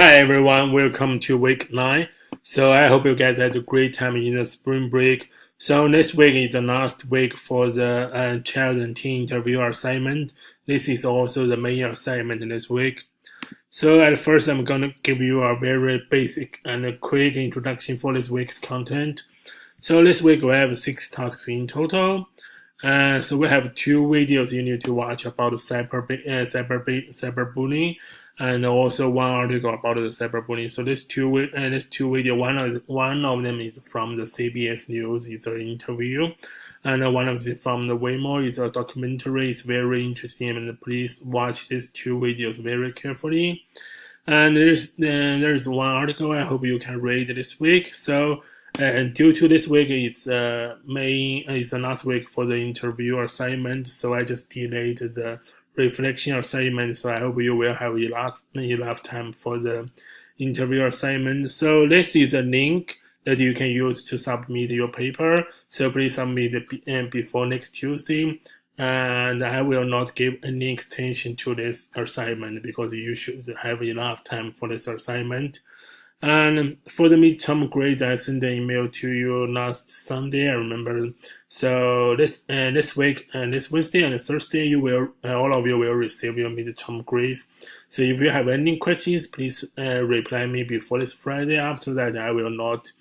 Hi everyone, welcome to week 9. So I hope you guys had a great time in the spring break. So this week is the last week for the child and teen interview assignment. This is also the main assignment this week. So at first I'm gonna give you a very basic and a quick introduction for this week's content. So this week we have 6 tasks in total. So we have 2 videos you need to watch about cyberbullying, and also one article about the cyberbullying. So this two video, one of them is from the CBS News, it's an interview, and one of them from the Waymo is a documentary. It's very interesting, and please watch these 2 videos very carefully. And there's one article I hope you can read this week. So and due to this week it's the last week for the interview assignment, so I just delayed the reflection assignment. So I hope you will have enough time for the interview assignment. So this is a link that you can use to submit your paper. So please submit it before next Tuesday. And I will not give any extension to this assignment because you should have enough time for this assignment. And for the midterm grades, I sent an email to you last Sunday. I remember. So this week and this Wednesday and Thursday, all of you will receive your midterm grades. So if you have any questions, please reply me before this Friday. After that, I will not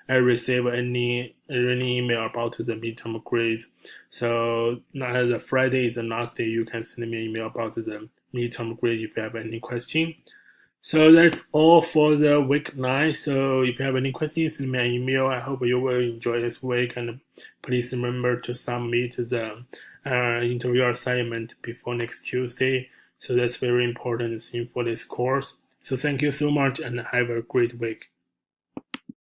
receive any email about the midterm grades. So now the Friday is the last day you can send me an email about the midterm grade if you have any question. So that's all for the week 9. So if you have any questions, send me an email. I hope you will enjoy this week, and please remember to submit the interview assignment before next Tuesday. So that's very important thing for this course. So thank you so much and have a great week.